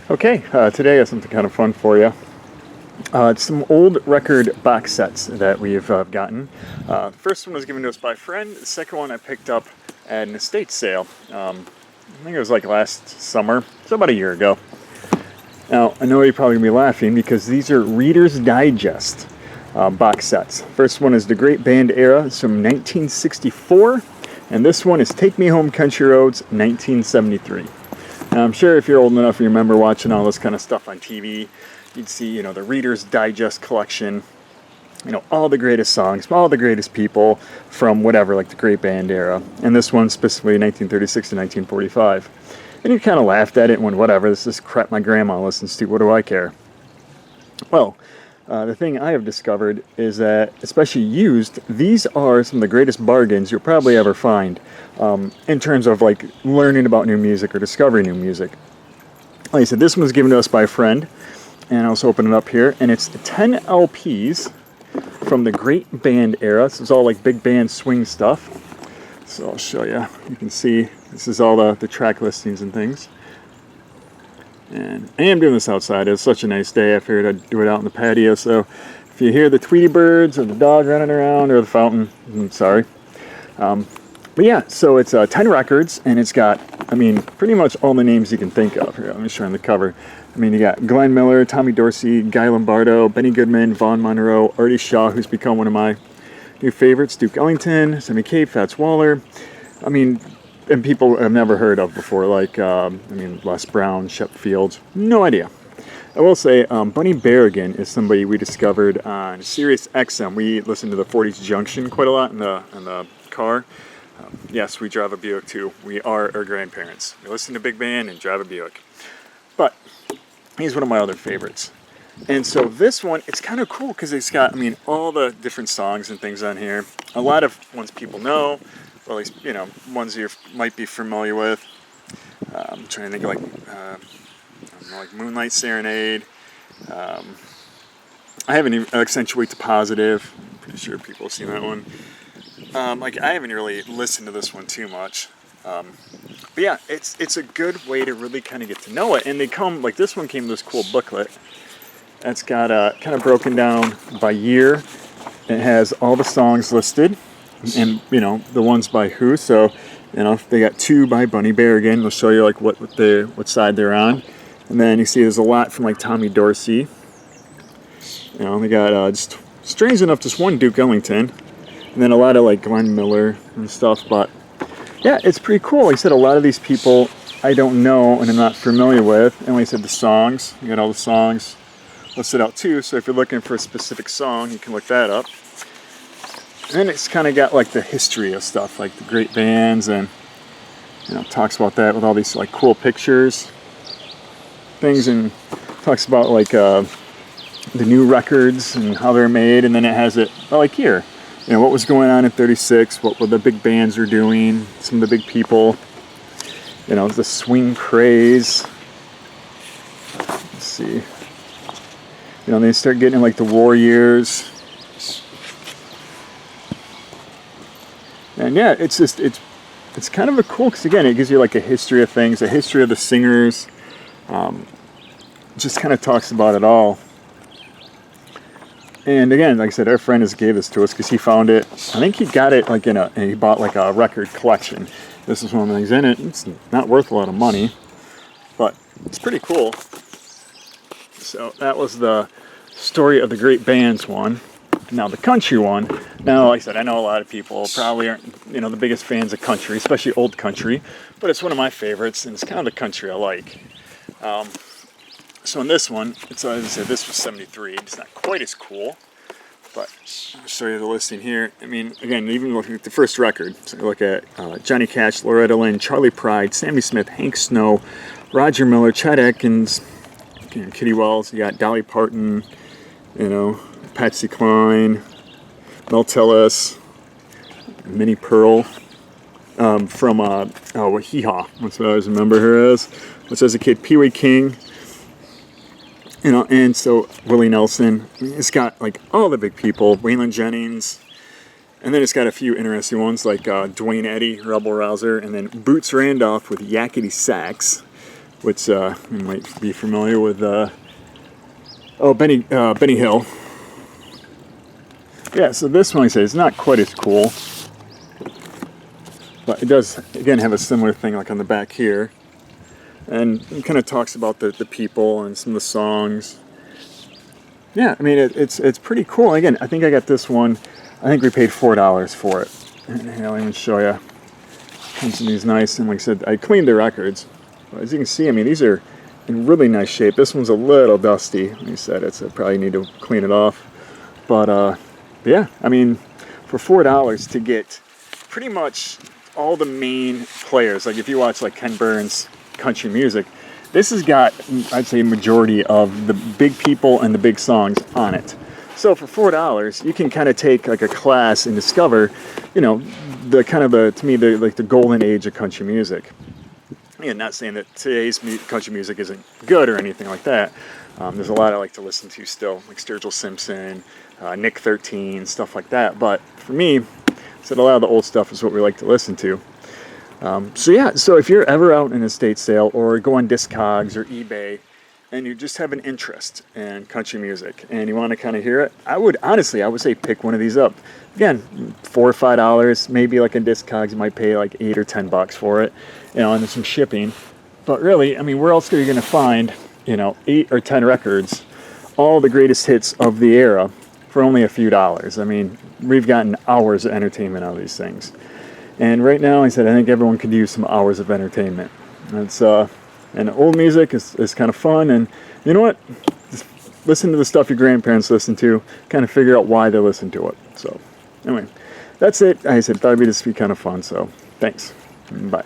Okay, today I have something kind of fun for you. It's some old record box sets that we've gotten. The first one was given to us by a friend. The second one I picked up at an estate sale. I think it was like last summer, so about a year ago. Now, I know you're probably going to be laughing because these are Reader's Digest box sets. First one is The Great Band Era. It's from 1964. And this one is Take Me Home Country Roads, 1973. Now, I'm sure if you're old enough you remember watching all this kind of stuff on TV, you'd see, the Reader's Digest collection, all the greatest songs, all the greatest people from whatever, like the Great Band Era. And this one specifically 1936 to 1945. And you kind of laughed at it and went, whatever, this is crap my grandma listens to, what do I care? Well, the thing I have discovered is that, especially used, these are some of the greatest bargains you'll probably ever find in terms of like learning about new music or discovering new music. Like I said, this one was given to us by a friend, and I'll also open it up here, and it's 10 LPs from the Great Band Era. This is all like big band swing stuff. So I'll show you. You can see this is all the track listings and things. And I am doing this outside. It's such a nice day. I figured I'd do it out in the patio. So if you hear the Tweety birds or the dog running around or the fountain, I'm sorry. But yeah, so it's 10 records, and it's got, pretty much all the names you can think of. Here, let me show you on the cover. You got Glenn Miller, Tommy Dorsey, Guy Lombardo, Benny Goodman, Vaughn Monroe, Artie Shaw, who's become one of my new favorites, Duke Ellington, Sammy Cave, Fats Waller. And people I've never heard of before, like, Les Brown, Shep Fields, no idea. I will say, Bunny Berrigan is somebody we discovered on Sirius XM. We listened to the 40s Junction quite a lot in the car. Yes, we drive a Buick too. We are our grandparents. We listen to big band and drive a Buick. But he's one of my other favorites. And so this one, it's kind of cool because it's got, all the different songs and things on here. A lot of ones people know. Well, at least, ones you might be familiar with. I'm trying to think like Moonlight Serenade. I haven't even Accentuate the Positive. I'm pretty sure people have seen that one. I haven't really listened to this one too much. But yeah, it's a good way to really kind of get to know it. And they come, like this one came with this cool booklet. That's got kind of broken down by year. It has all the songs listed. And the ones by who. So they got 2 by Bunny Berrigan. They'll show you like what side they're on. And then you see there's a lot from like Tommy Dorsey. They got just strange enough just one Duke Ellington, and then a lot of like Glenn Miller and stuff. But yeah, it's pretty cool. Like I said, a lot of these people I don't know and I'm not familiar with. And like I said, the songs, you got all the songs listed out too. So if you're looking for a specific song, you can look that up. And then it's kind of got like the history of stuff, like the great bands, and talks about that with all these like cool pictures, things, and talks about like the new records and how they're made. And then it has it like here, what was going on in '36, what the big bands are doing, some of the big people, the swing craze. Let's see, they start getting in like the war years. And yeah, it's kind of a cool, because again, it gives you like a history of things, a history of the singers, just kind of talks about it all. And again, like I said, our friend just gave this to us because he found it. I think he got it like he bought like a record collection. This is one of the things in it. It's not worth a lot of money, but it's pretty cool. So that was the story of the great bands one. Now the country one, now like I said, I know a lot of people probably aren't, the biggest fans of country, especially old country, but it's one of my favorites, and it's kind of the country I like. So in this one, it's, as I said, this was 73, it's not quite as cool, but I'll show you the listing here. Again, even looking at the first record, so you look at Johnny Cash, Loretta Lynn, Charlie Pride, Sammy Smith, Hank Snow, Roger Miller, Chet Atkins, Kitty Wells, you got Dolly Parton, Patsy Cline, Mel Tillis, Minnie Pearl, from Hee Haw, that's what I always remember her as, which as a kid, Pee Wee King, and so Willie Nelson. It's got like all the big people, Waylon Jennings, and then it's got a few interesting ones like Dwayne Eddy, Rebel Rouser, and then Boots Randolph with Yakety Sax, which you might be familiar with. Benny Hill. Yeah, so this one, like I say, is not quite as cool, but it does again have a similar thing like on the back here, and it kind of talks about the people and some of the songs. Yeah, I mean it's pretty cool. Again, I think I got this one. I think we paid $4 for it. And I'll even show you. Comes in these nice, and like I said, I cleaned the records. But as you can see, I mean these are in really nice shape. This one's a little dusty. Like I said, I probably need to clean it off. But yeah, I mean for $4 to get pretty much all the main players. Like if you watch like Ken Burns country music, this has got, I'd say, a majority of the big people and the big songs on it. So for $4, you can kind of take like a class and discover, you know, the kind of to me, the golden age of country music. And not saying that today's country music isn't good or anything like that. There's a lot I like to listen to still, like Sturgill Simpson, Nick 13, stuff like that. But for me, a lot of the old stuff is what we like to listen to. So yeah, so if you're ever out in an estate sale or go on Discogs or eBay and you just have an interest in country music and you want to kind of hear it, I would say pick one of these up. Again, $4 or $5, maybe like in Discogs you might pay like $8 or $10 for it, you know, and there's some shipping. But really, I mean, where else are you going to find, you know, 8 or 10 records, all the greatest hits of the era for only a few dollars? I mean, we've gotten hours of entertainment out of these things. And right now, I think everyone could use some hours of entertainment. And old music is kind of fun. And you know what? Just listen to the stuff your grandparents listened to. Kind of figure out why they listen to it. So anyway, that's it. I thought it'd just be kind of fun. So thanks. Bye.